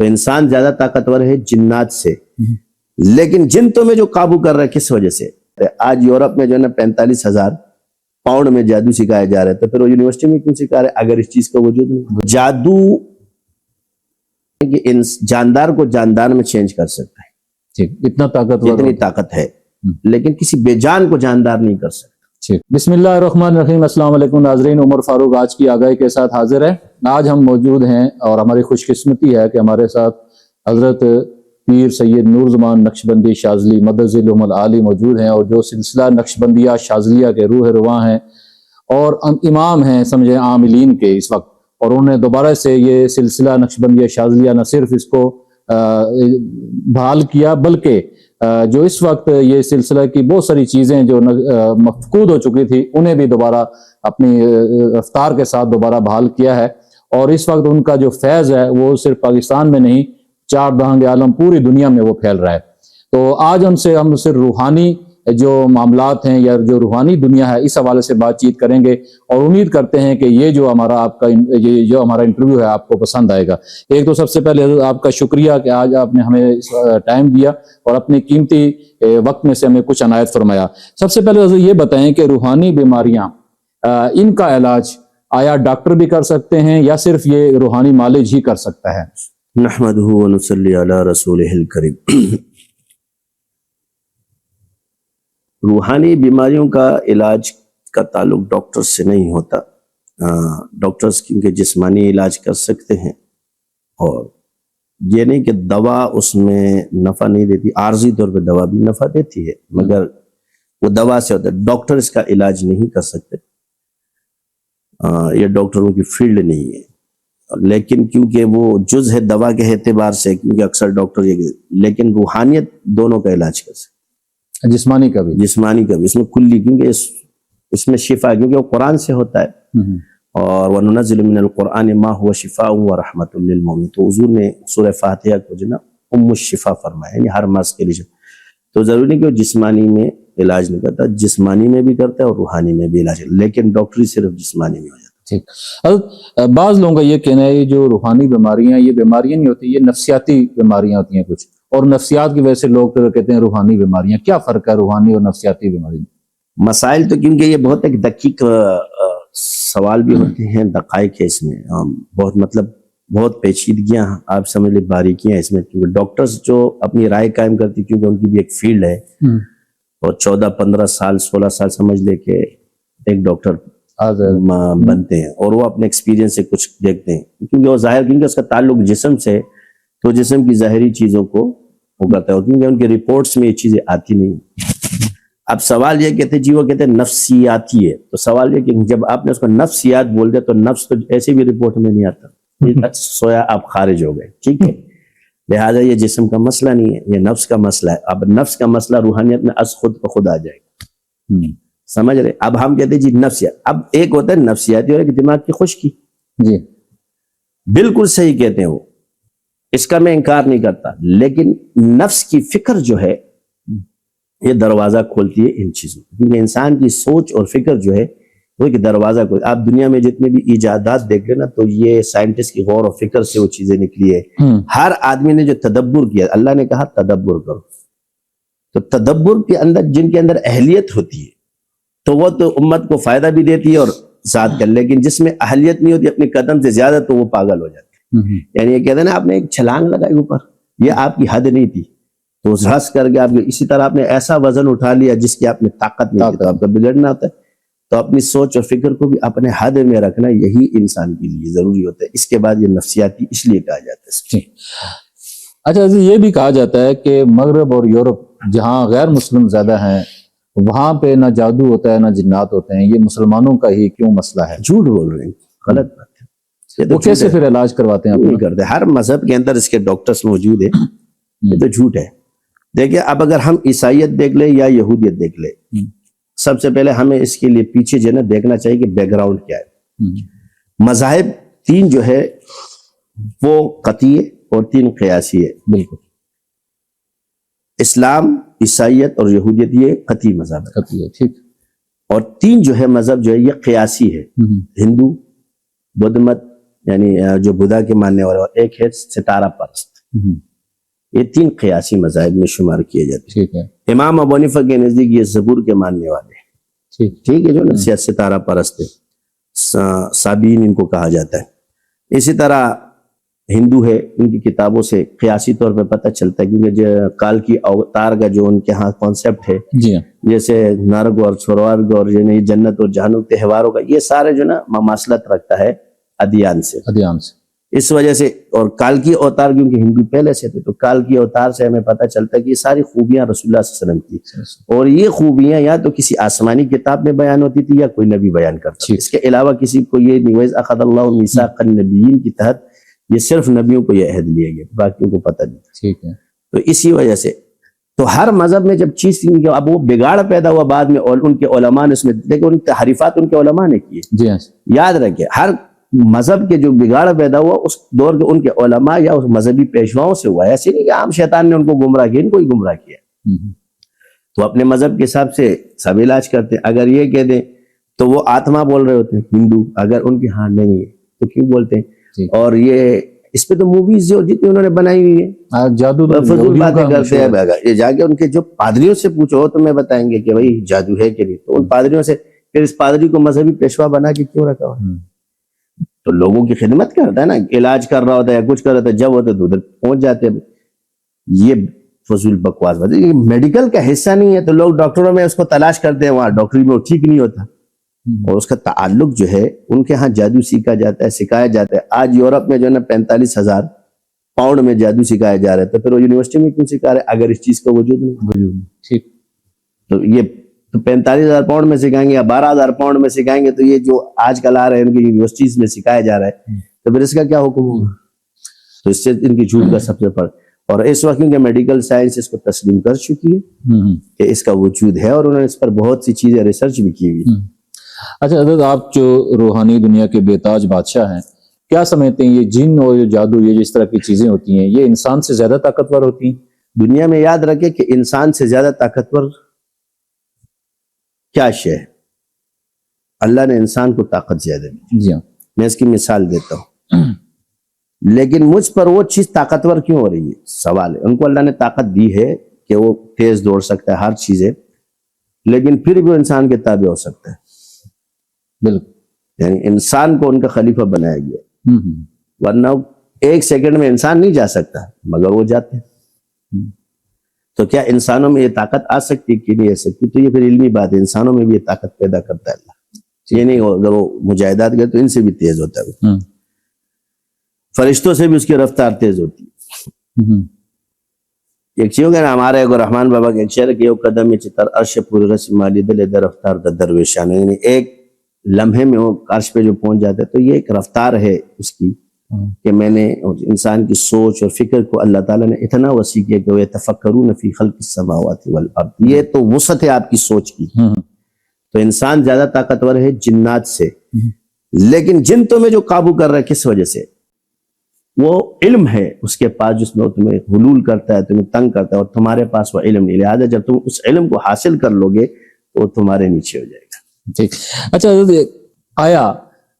تو انسان زیادہ طاقتور ہے جنات سے، لیکن جن تمہیں جو قابو کر رہا ہے کس وجہ سے؟ آج یورپ میں جو ہے نا 45,000 پاؤنڈ میں جادو سکھایا جا رہا ہے، تو پھر وہ یونیورسٹی میں کیوں سکھا رہے اگر اس چیز کا وجود نہیں؟ جادو کہ جاندار کو جاندار میں چینج کر سکتا ہے، اتنا طاقتور، اتنی طاقت ہے، لیکن کسی بے جان کو جاندار نہیں کر سکتا۔ بسم اللہ الرحمن الرحیم۔ السلام علیکم ناظرین، عمر فاروق آج کی آگاہی کے ساتھ حاضر ہے۔ آج ہم موجود ہیں اور ہماری خوش قسمتی ہے کہ ہمارے ساتھ حضرت پیر سید نور زمان نقشبندی شاذلی مدد ذیلہم العالی موجود ہیں، اور جو سلسلہ نقشبندیہ شاذلیہ کے روح رواں ہیں اور امام ہیں سمجھیں عاملین کے اس وقت، اور انہوں نے دوبارہ سے یہ سلسلہ نقشبندیہ شاذلیہ نہ صرف اس کو بحال کیا، بلکہ جو اس وقت یہ سلسلہ کی بہت ساری چیزیں جو مفقود ہو چکی تھی انہیں بھی دوبارہ اپنی رفتار کے ساتھ دوبارہ بحال کیا ہے، اور اس وقت ان کا جو فیض ہے وہ صرف پاکستان میں نہیں، چار جہان عالم پوری دنیا میں وہ پھیل رہا ہے۔ تو آج ہم صرف روحانی جو معاملات ہیں یا جو روحانی دنیا ہے اس حوالے سے بات چیت کریں گے، اور امید کرتے ہیں کہ یہ جو ہمارا انٹرویو ہے آپ کو پسند آئے گا۔ ایک تو سب سے پہلے آپ کا شکریہ کہ آج آپ نے ہمیں ٹائم دیا اور اپنے قیمتی وقت میں سے ہمیں کچھ عنایت فرمایا۔ سب سے پہلے یہ بتائیں کہ روحانی بیماریاں ان کا علاج آیا ڈاکٹر بھی کر سکتے ہیں یا صرف یہ روحانی معالج ہی کر سکتا ہے؟ نحمدہ ونصلی علی رسولہ الکریم۔ روحانی بیماریوں کا علاج کا تعلق ڈاکٹر سے نہیں ہوتا۔ ڈاکٹرز کیونکہ جسمانی علاج کر سکتے ہیں، اور یہ نہیں کہ دوا اس میں نفع نہیں دیتی، عارضی طور پہ دوا بھی نفع دیتی ہے، مگر وہ دوا سے ہوتا ہے، ڈاکٹر اس کا علاج نہیں کر سکتے، یہ ڈاکٹروں کی فیلڈ نہیں ہے، لیکن کیونکہ وہ جز ہے دوا کے اعتبار سے، کیونکہ اکثر ڈاکٹر لیکن روحانیت دونوں کا علاج کر سکتے، جسمانی کا بھی اس میں کلی، کیونکہ اس میں شفا، کیونکہ وہ قرآن سے ہوتا ہے، اور وَنُنَزِّلُ مِنَ الْقُرْآنِ مَا هُوَ شِفَاءٌ وَرَحْمَةٌ لِلْمُؤْمِنِينَ، تو حضور نے سورہ فاتحہ کو جو نا الشفا فرمایا، یعنی ہر مرض کے لیے۔ تو ضروری نہیں کہ وہ جسمانی میں علاج نہیں کرتا، جسمانی میں بھی کرتا ہے اور روحانی میں بھی علاج، لیکن ڈاکٹری صرف جسمانی میں ہو جاتا ہے۔ ٹھیک۔ بعض لوگوں کا یہ کہنا ہے یہ جو روحانی بیماریاں یہ بیماریاں نہیں ہوتی، یہ نفسیاتی بیماریاں ہوتی ہیں کچھ، اور نفسیات کی وجہ سے لوگ کہتے ہیں روحانی بیماریاں۔ کیا فرق ہے روحانی اور نفسیاتی بیماری؟ مسائل تو کیونکہ یہ بہت ایک دقیق سوال بھی ہوتے ہیں، دقائق ہے اس میں، بہت پیچیدگیاں آپ سمجھ لیں، باریکیاں اس میں، کیونکہ ڈاکٹرز جو اپنی رائے قائم کرتی، کیونکہ ان کی بھی ایک فیلڈ ہے، اور 14-15 سال 16 سال سمجھ لے کہ ایک ڈاکٹر بنتے ہیں، اور وہ اپنے ایکسپیرینس سے کچھ دیکھتے ہیں، کیونکہ وہ ظاہر، کیونکہ اس کا تعلق جسم سے، تو جسم کی ظاہری چیزوں کو وہ کرتا ہے، کیونکہ ان کے رپورٹس میں یہ چیزیں آتی نہیں۔ اب سوال یہ کہتے جی، وہ کہتے ہیں نفسیاتی ہے، تو سوال یہ کہ جب آپ نے اس کو نفسیات بول دیا تو نفس تو ایسے بھی رپورٹ میں نہیں آتا، سویا آپ خارج ہو گئے، ٹھیک ہے، لہٰذا یہ جسم کا مسئلہ نہیں ہے، یہ نفس کا مسئلہ ہے۔ اب نفس کا مسئلہ روحانیت میں از خود بخود آ جائے گا، سمجھ رہے؟ اب ہم کہتے ہیں جی نفسیات، اب ایک ہوتا ہے نفسیاتی اور ایک دماغ کی خشکی، جی بالکل صحیح کہتے ہیں وہ، اس کا میں انکار نہیں کرتا، لیکن نفس کی فکر جو ہے یہ دروازہ کھولتی ہے ان چیزوں، کیونکہ انسان کی سوچ اور فکر جو ہے وہ ایک دروازہ کھولتی ہے۔ آپ دنیا میں جتنے بھی ایجادات دیکھ لیں نا، تو یہ سائنٹسٹ کی غور و فکر سے وہ چیزیں نکلی ہے۔ ہر آدمی نے جو تدبر کیا، اللہ نے کہا تدبر کرو، تو تدبر کے اندر جن کے اندر اہلیت ہوتی ہے تو وہ تو امت کو فائدہ بھی دیتی ہے اور ذات کا، لیکن جس میں اہلیت نہیں ہوتی اپنے قدم سے زیادہ، تو وہ پاگل ہو جاتے ہیں۔ یعنی یہ کہتے ہیں نا، آپ نے ایک چھلانگ لگائی اوپر، یہ آپ کی حد نہیں تھی، تو رس کر کے آپ اسی طرح آپ نے ایسا وزن اٹھا لیا جس کی آپ نے طاقت نہیں تھی، تو آپ کا بگڑنا ہوتا ہے۔ تو اپنی سوچ اور فکر کو بھی اپنے حد میں رکھنا یہی انسان کے لیے ضروری ہوتا ہے۔ اس کے بعد یہ نفسیاتی اس لیے کہا جاتا ہے۔ اچھا، یہ بھی کہا جاتا ہے کہ مغرب اور یورپ جہاں غیر مسلم زیادہ ہیں وہاں پہ نہ جادو ہوتا ہے نہ جنات ہوتے ہیں، یہ مسلمانوں کا ہی کیوں مسئلہ ہے؟ جھوٹ بول رہے ہیں، غلط بات ہے۔ وہ کیسے پھر علاج کرواتے ہیں؟ نہیں کرتے، ہر مذہب کے اندر اس کے ڈاکٹرز موجود ہیں، یہ تو جھوٹ ہے۔ دیکھیں، اب اگر ہم عیسائیت دیکھ لیں یا یہودیت دیکھ لیں، سب سے پہلے ہمیں اس کے لیے پیچھے جو ہے نا دیکھنا چاہیے کہ بیک گراؤنڈ کیا ہے۔ مذاہب 3 جو ہے وہ قطعی ہے اور 3 قیاسی ہے، بالکل۔ اسلام، عیسائیت اور یہودیت یہ قطعی مذہب ہے، ٹھیک، اور 3 جو ہے مذہب جو ہے یہ قیاسی ہے، ہندو، بدھ مت یعنی جو بدھا کے ماننے والے، اور ایک ہے ستارہ پرست. یہ 3 قیاسی مذاہب میں شمار کیے جاتے ہیں. ٹھیک ہے. امام ابو حنیفہ کے نزدیک یہ زبور کے ماننے والے ہیں. ٹھیک ہے، جو نا ستارہ پرست ہے، سابین ان کو کہا جاتا ہے. اسی طرح ہندو ہے، ان کی کتابوں سے قیاسی طور پہ پتہ چلتا ہے، کیونکہ کال کی اوتار کا جو ان کے ہاں کانسیپٹ ہے، جی ہاں، جیسے نرگ اور سورگ اور یعنی جنت اور جہنم تہواروں کا، یہ سارے جو نا مماثلت رکھتا ہے ادیان سے. اس وجہ سے، اور کال کی اوتار کیونکہ ہندو پہلے سے تھے، تو کال کی اوتار سے ہمیں پتہ چلتا ہے کہ یہ ساری خوبیاں رسول اللہ صلی اللہ علیہ وسلم کی، اور یہ خوبیاں یا تو کسی آسمانی کتاب میں بیان ہوتی تھی یا کوئی نبی بیان کرتا تھا. اس کے علاوہ کسی کو یہ نہیں. وَإِذْ أَخَذَ اللَّهُ مِيثَاقَ النَّبِيِّينَ کی تحت یہ صرف نبیوں کو یہ عہد لیا گیا، باقیوں کو پتہ نہیں. ٹھیک ہے. تو اسی وجہ سے تو ہر مذہب میں جب چیز اب وہ بگاڑ پیدا ہوا بعد میں، اور ان کے علماء نے اس میں دیکھو، ان تحریفات ان کے علماء نے کیے. جی ہاں، یاد رکھیں، ہر مذہب کے جو بگاڑ پیدا ہوا اس دور کے ان کے علماء یا اس مذہبی پیشواؤں سے ہوا ہے. ایسے نہیں کہ عام شیطان نے ان کو گمراہ کیا، ان کو ہی گمراہ کیا. تو اپنے مذہب کے حساب سے سب علاج کرتے ہیں. اگر یہ کہہ دیں تو وہ آتما بول رہے ہوتے ہیں ہندو، اگر ان کے ہاں نہیں ہے تو کیوں بولتے ہیں؟ اور یہ اس پہ تو موویز جو جتنی انہوں نے بنائی ہوئی ہے، جادو فضول باتیں کرتے ہیں. یہ جا کے ان کے جو پادریوں سے پوچھو تو میں بتائیں گے کہ بھائی جادو ہے کہ نہیں. تو ان پادریوں سے پھر اس پادری کو مذہبی پیشوا بنا کے کیوں رکھا ہوا؟ تو لوگوں کی خدمت کرتا ہے نا، علاج کر رہا ہوتا ہے یا کچھ کر رہا ہوتا ہے، جب ہوتا ہے تو ادھر پہنچ جاتے ہیں. یہ فضول بکواس بات ہے، یہ میڈیکل کا حصہ نہیں ہے. تو لوگ ڈاکٹروں میں اس کو تلاش کرتے ہیں، وہاں ڈاکٹری میں وہ ٹھیک نہیں ہوتا، اور اس کا تعلق جو ہے ان کے ہاں جادو سیکھا جاتا ہے، سکھایا جاتا ہے. آج یورپ میں جو ہے نا 45,000 پاؤنڈ میں جادو سکھایا جا رہا ہے، تو پھر وہ یونیورسٹی میں کیوں سکھا رہے اگر اس چیز کا وجود نہیں؟ ٹھیک. تو یہ 45,000 پاؤنڈ میں سکھائیں گے یا 12,000 پاؤنڈ میں سکھائیں گے، تو یہ جو آج کل آ رہے ہیں ان کی یونیورسٹیز میں سکھایا جا رہا ہے، تو پھر اس کا کیا حکم ہوگا؟ تو اس سے ان کی جھوٹ کا سب سے فرق. اور اس وقت کیونکہ میڈیکل سائنس اس کو تسلیم کر چکی ہے کہ اس کا وجود ہے، اور انہوں نے اس پر بہت سی چیزیں ریسرچ بھی کی ہوئی. اچھا حضرت، آپ جو روحانی دنیا کے بے تاج بادشاہ ہیں، کیا سمجھتے ہیں یہ جن اور یہ جادو، یہ جس طرح کی چیزیں ہوتی ہیں، یہ انسان سے زیادہ طاقتور ہوتی ہیں؟ دنیا میں یاد رکھے کہ انسان سے زیادہ طاقتور کیا شے ہے؟ اللہ نے انسان کو طاقت زیادہ دی. جی ہاں. میں اس کی مثال دیتا ہوں. لیکن مجھ پر وہ چیز طاقتور کیوں ہو رہی ہے؟ سوال ہے. ان کو اللہ نے طاقت دی ہے کہ وہ تیز دوڑ سکتا ہے، ہر چیز ہے، لیکن پھر بھی وہ انسان کے تابع ہو سکتا ہے. بالکل. یعنی انسان کو ان کا خلیفہ بنایا گیا، ورنہ 1 سیکنڈ میں انسان نہیں جا سکتا، مگر وہ جاتے ہیں. تو کیا انسانوں میں یہ طاقت آ سکتی کہ نہیں آ سکتی؟ تو یہ پھر علمی بات ہے. انسانوں میں بھی یہ طاقت پیدا کرتا ہے اللہ. یہ نہیں اگر وہ مجاہدات کرے تو ان سے بھی تیز ہوتا ہے، فرشتوں سے بھی اس کی رفتار تیز ہوتی ہے. ایک چیز ہوگا نا، ہمارے رحمان بابا کے شعر کہ قدم چتر عرش پر رس مالی دل در رفتار در درویشان، یعنی ایک لمحے میں وہ عرش پہ جو پہنچ جاتا ہے. تو یہ ایک رفتار ہے اس کی کہ میں نے انسان کی سوچ اور فکر کو اللہ تعالیٰ نے اتنا وسیع کیا کہ وہ یتفکرون فی خلق السماوات والارض. یہ تو وسعت ہے آپ کی سوچ کی. تو انسان زیادہ طاقتور ہے جنات سے. لیکن جن تمہیں جو قابو کر رہا ہے کس وجہ سے؟ وہ علم ہے اس کے پاس، جس میں وہ تمہیں حلول کرتا ہے، تمہیں تنگ کرتا ہے، اور تمہارے پاس وہ علم نہیں. لہٰذا جب تم اس علم کو حاصل کر لو گے تو وہ تمہارے نیچے ہو جائے گا. ٹھیک. اچھا حضرت، آیا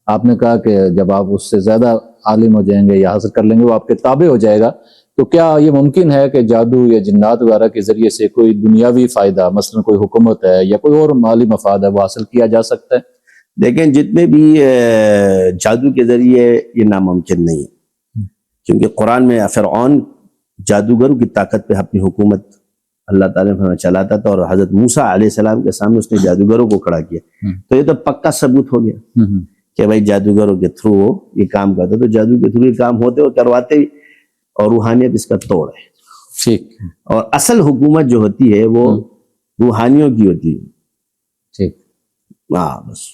آپ نے کہا کہ جب آپ اس سے زیادہ عالم ہو جائیں گے یا حاصل کر لیں گے وہ آپ کے تابع ہو جائے گا، تو کیا یہ ممکن ہے کہ جادو یا جنات وغیرہ کے ذریعے سے کوئی دنیاوی فائدہ، مثلا کوئی حکومت ہے یا کوئی اور مالی مفاد ہے، وہ حاصل کیا جا سکتا ہے؟ لیکن جتنے بھی جادو کے ذریعے یہ ناممکن نہیں ہے، کیونکہ قرآن میں فرعون جادوگروں کی طاقت پہ اپنی حکومت اللہ تعالیٰ نے چلاتا تھا، اور حضرت موسیٰ علیہ السلام کے سامنے اس نے جادوگروں کو کھڑا کیا. تو یہ تو پکا ثبوت ہو گیا کہ بھائی جادوگروں کے تھرو وہ یہ کام کرتا. تو جادو کے تھرو یہ کام ہوتے اور کرواتے، اور روحانیت اس کا توڑ ہے. ٹھیک. اور اصل حکومت جو ہوتی ہے وہ روحانیوں کی ہوتی ہے. ٹھیک. ہاں بس.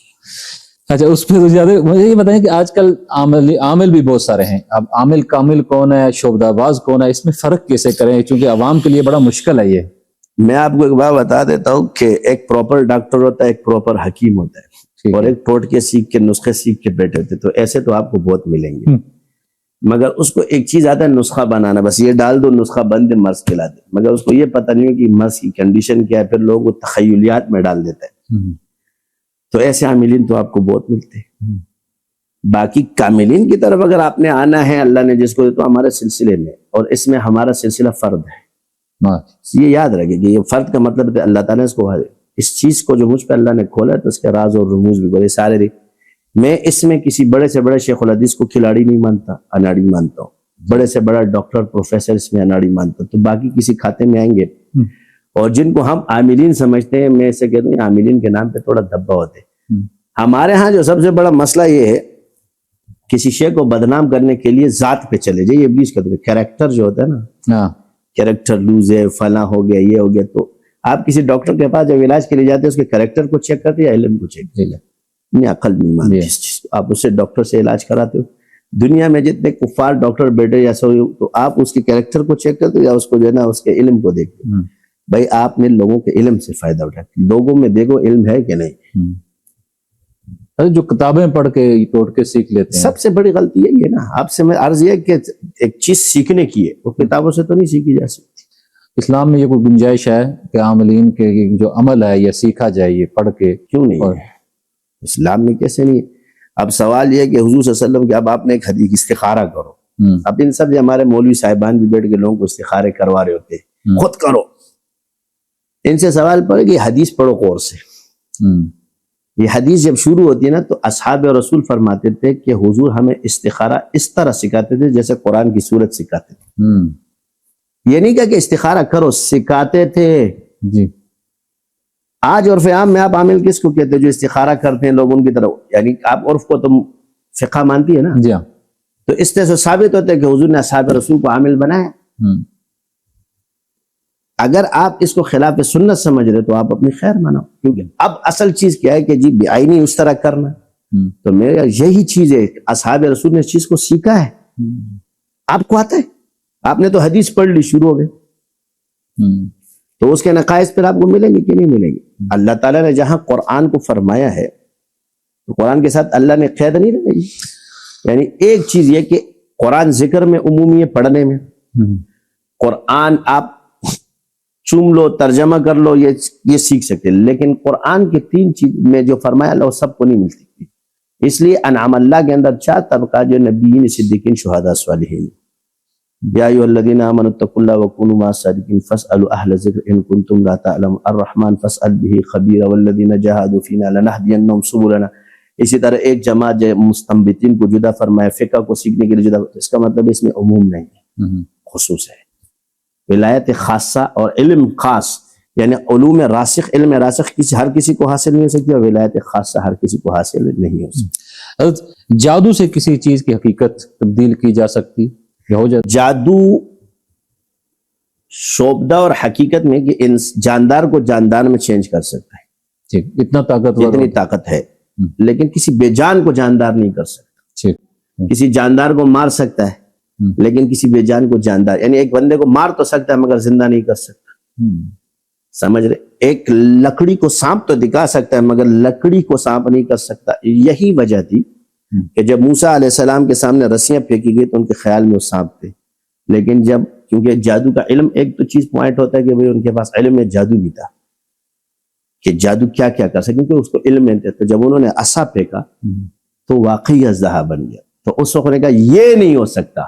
اچھا، اس پہ تو زیادہ مجھے یہ بتائیں کہ آج کل عامل بھی بہت سارے ہیں. اب عامل کامل کون ہے، شعبدہ باز کون ہے، اس میں فرق کیسے کریں؟ چونکہ عوام کے لیے بڑا مشکل ہے یہ. میں آپ کو ایک بات بتا دیتا ہوں کہ ایک پراپر ڈاکٹر ہوتا ہے، ایک پراپر حکیم ہوتا ہے، اور ایک ٹوٹ کے سیکھ کے نسخے سیکھ کے بیٹھے ہوتے. تو ایسے تو آپ کو بہت ملیں گے، مگر اس کو ایک چیز آتا ہے نسخہ بنانا. بس یہ ڈال دو نسخہ بند ہے، مرض کھلا دے. مگر اس کو یہ پتہ نہیں ہے کہ مرض کی کنڈیشن کیا ہے، پھر لوگوں کو تخیلیات میں ڈال دیتا ہے. تو ایسے عاملین تو آپ کو بہت ملتے ہیں. باقی کاملین کی طرف اگر آپ نے آنا ہے اللہ نے جس کو، تو ہمارے سلسلے میں، اور اس میں ہمارا سلسلہ فرد ہے. یہ یاد رکھے کہ یہ فرد کا مطلب ہے اللہ تعالیٰ نے اس کو اس چیز کو جو مجھ پہ اللہ نے کھولا ہے تو اس کے راز اور رموز بھی بولے سارے. میں اس میں کسی بڑے سے بڑے شیخ الحدیث کو کھلاڑی نہیں مانتا، اناڑی مانتا ہوں. بڑے سے بڑا ڈاکٹر پروفیسر اس میں اناڑی مانتا ہوں. تو باقی کسی کھاتے میں آئیں گے. اور جن کو ہم عاملین سمجھتے ہیں، میں اسے کہتا ہوں عاملین کے نام پہ تھوڑا دھبا ہوتے ہیں. ہمارے ہاں جو سب سے بڑا مسئلہ یہ ہے، کسی شے کو بدنام کرنے کے لیے ذات پہ چلے جائے. یہ ابلیس کا کیریکٹر جو ہوتا ہے نا، کیریکٹر لوز ہے، فلاں ہو گیا، یہ ہو گیا. تو آپ کسی ڈاکٹر کے پاس جب علاج کے لیے جاتے ہیں، اس کے کیریکٹر کو چیک کرتے یا علم کو چیک کرتے؟ نہیں، عقل نہیں مانتی اس چیز کو. آپ اس سے ڈاکٹر سے علاج کراتے ہو. دنیا میں جتنے کفار ڈاکٹر بیٹھے یا سو، تو آپ اس کے کیریکٹر کو چیک کرتے ہو یا اس کو جو ہے نا اس کے علم کو دیکھتے ہو؟ بھائی آپ نے لوگوں کے علم سے فائدہ اٹھایا. لوگوں میں دیکھو علم ہے کہ نہیں. جو کتابیں پڑھ کے توڑ کے سیکھ لیتے ہیں، سب سے بڑی غلطی یہی ہے نا. آپ سے میں عرض یہ کہ ایک چیز سیکھنے کی ہے، وہ کتابوں سے تو نہیں سیکھی جا سکتی. اسلام میں یہ کوئی گنجائش ہے کہ عاملین کے جو عمل ہے یہ سیکھا جائے، یہ پڑھ کے؟ کیوں نہیں ہے؟ اسلام میں کیسے نہیں؟ اب سوال یہ ہے کہ حضور صلی اللہ علیہ وسلم کہ اب آپ نے ایک حدیث استخارہ کرو. اب ان سب ہمارے مولوی صاحبان بھی بیٹھ کے لوگوں کو استخارے کروا رہے ہوتے ہیں، خود کرو. ان سے سوال پڑے کہ حدیث پڑھو غور سے. یہ حدیث جب شروع ہوتی ہے نا تو اصحاب رسول فرماتے تھے کہ حضور ہمیں استخارہ اس طرح سکھاتے تھے جیسے قرآن کی صورت سکھاتے تھے. یہ نہیں کہا کہ استخارہ کرو، سکھاتے تھے. جی. آج عرف عام میں آپ عامل کس کو کہتے ہیں؟ جو استخارہ کرتے ہیں لوگ ان کی طرف. یعنی آپ عرف کو تم فقہ مانتی ہے نا. جی ہاں. تو اس طرح سے ثابت ہوتا ہے کہ حضور نے اصحاب رسول کو عامل بنایا. اگر آپ اس کو خلاف سنت سمجھ رہے تو آپ اپنی خیر مناؤ. کیونکہ اب اصل چیز کیا ہے کہ جی آئینی اس طرح کرنا. تو میرا یہی چیز ہے، اصحاب رسول نے اس چیز کو سیکھا ہے. آپ کو آتا ہے، آپ نے تو حدیث پڑھ لی، شروع ہو گئے. تو اس کے نقائص پھر آپ کو ملیں گے کہ نہیں ملیں گے؟ اللہ تعالیٰ نے جہاں قرآن کو فرمایا ہے تو قرآن کے ساتھ اللہ نے قید نہیں لگائی. یعنی ایک چیز یہ کہ قرآن ذکر میں عمومی ہے، پڑھنے میں. قرآن آپ چوم لو، ترجمہ کر لو، یہ سیکھ سکتے. لیکن قرآن کے 3 چیز میں جو فرمایا اللہ سب کو نہیں ملتی. اس لیے انعام اللہ کے اندر 4 طبقہ جو نبیین، صدیقین، شہداء، صالحین. یا ایھا الذین آمنوا اتقوا اللہ وکونوا مع الصادقین فاسألوا اہل الذکر ان کنتم لا تعلمون الرحمن فاسأل به خبیرا والذین جاہدوا فینا لنہدینہم سبلنا. اسی طرح ایک جماعت جو مستنبطین کو جدا فرمایا، فقہ کو سیکھنے کے لیے جدا. اس کا مطلب اس میں عموم نہیں ہے، خصوص ہے. ولایت خاصہ اور علم خاص، یعنی علوم راسخ، علم راسخ ہر کسی کو حاصل نہیں ہو سکتی، اور ولایت خاصہ ہر کسی کو حاصل نہیں ہو سکتی. جادو سے کسی چیز کی حقیقت تبدیل کی جا سکتی یا ہو جاتی؟ جادو شعبدہ اور حقیقت میں کہ جاندار کو جاندار میں چینج کر سکتا ہے. اتنا طاقتور، اتنی طاقت ہے. لیکن کسی بے جان کو جاندار نہیں کر سکتا. کسی جاندار کو مار سکتا ہے لیکن کسی بے جان کو جاندار، یعنی ایک بندے کو مار تو سکتا ہے مگر زندہ نہیں کر سکتا. سمجھ رہے؟ ایک لکڑی کو سانپ تو دکھا سکتا ہے مگر لکڑی کو سانپ نہیں کر سکتا. یہی وجہ تھی کہ جب موسیٰ علیہ السلام کے سامنے رسیاں پھینکی گئی تو ان کے خیال میں وہ سانپ تھے. لیکن جب، کیونکہ جادو کا علم ایک تو چیز پوائنٹ ہوتا ہے کہ بھئی ان کے پاس علم میں جادو بھی تھا کہ جادو کیا کیا کر سکتے، کیونکہ اس کو علم میں تھے. تو جب انہوں نے عصا پھینکا تو واقعی اژدہا بن گیا. تو اس وقت نے کہا یہ نہیں ہو سکتا.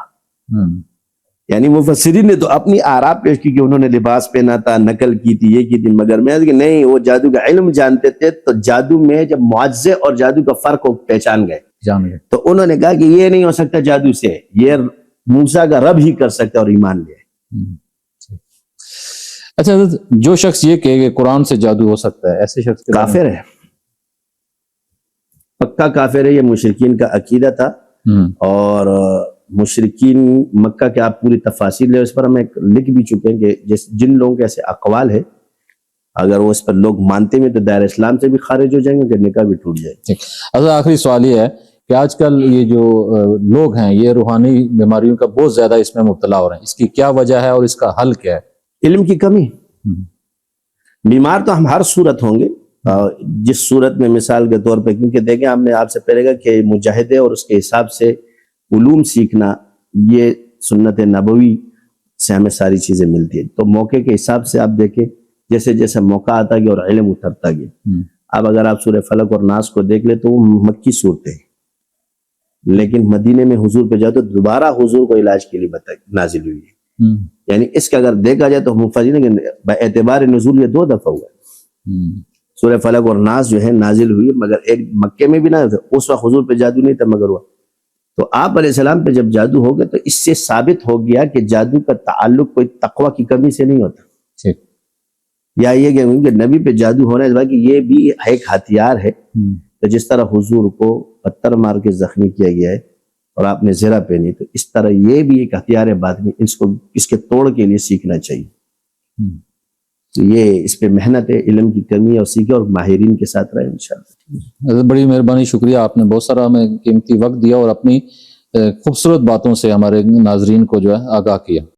یعنی مفسرین نے تو اپنی آراء پیش کی کہ انہوں نے لباس پہنا تھا، نقل کی تھی، یہ کی تھی، مگر میں کہ نہیں، وہ جادو کا علم جانتے تھے. تو جادو میں جب معجزے اور جادو کا فرق کو پہچان گئے تو انہوں نے کہا کہ یہ نہیں ہو سکتا جادو سے، یہ موسیٰ کا رب ہی کر سکتا، اور ایمان لے. اچھا حضرت، جو شخص یہ کہے کہ قرآن سے جادو ہو سکتا ہے، ایسے شخص کافر ہے، پکا کافر ہے. یہ مشرکین کا عقیدہ تھا. اور مشرکین مکہ کے آپ پوری تفاصیل لے، اس پر ہم ایک لکھ بھی چکے ہیں کہ جن لوگوں کے ایسے اقوال ہے اگر وہ اس پر لوگ مانتے ہیں تو دائرہ اسلام سے بھی خارج ہو جائیں گے، کہ نکاح بھی ٹوٹ جائے. اچھا، آخری سوال یہ ہے کہ آج کل یہ جو لوگ ہیں یہ روحانی بیماریوں کا بہت زیادہ اس میں مبتلا ہو رہے ہیں، اس کی کیا وجہ ہے اور اس کا حل کیا ہے؟ علم کی کمی. بیمار تو ہم ہر صورت ہوں گے، جس صورت میں مثال کے طور پہ، کیونکہ دیکھیں ہم نے آپ سے پہلے کہا کہ مجاہدے اور اس کے حساب سے علوم سیکھنا، یہ سنت نبوی سے ہمیں ساری چیزیں ملتی ہیں. تو موقع کے حساب سے آپ دیکھیں جیسے جیسے موقع آتا گیا اور علم اترتا گیا. اب اگر آپ سورہ فلق اور ناس کو دیکھ لیں تو وہ مکی صورتیں ہیں. لیکن مدینے میں حضور پہ جاؤ تو دوبارہ حضور کو علاج کے لیے نازل ہوئی ہے. یعنی اس کا اگر دیکھا جائے تو مفسرین کہ اعتبار نزول یہ 2 دفعہ ہوا ہے. سورہ فلق اور ناس جو ہے نازل ہوئی، مگر ایک مکے میں بھی نہ تھا، اس وقت حضور پہ جادو نہیں تھا مگر ہوا. تو آپ علیہ السلام پہ جب جادو ہو گیا تو اس سے ثابت ہو گیا کہ جادو کا تعلق کوئی تقوی کی کمی سے نہیں ہوتا. یا یہ کہ نبی پہ جادو ہونا ہے کہ یہ بھی ایک ہتھیار ہے. تو جس طرح حضور کو پتھر مار کے زخمی کیا گیا ہے اور آپ نے زرہ پہنی، تو اس طرح یہ بھی ایک ہتھیار باطنی، اس کے توڑ کے لیے سیکھنا چاہیے. تو یہ اس پہ محنت ہے، علم کی کمی اور سیکھے اور ماہرین کے ساتھ رہے انشاءاللہ. بڑی مہربانی، شکریہ، آپ نے بہت سارا ہمیں قیمتی وقت دیا اور اپنی خوبصورت باتوں سے ہمارے ناظرین کو جو ہے آگاہ کیا.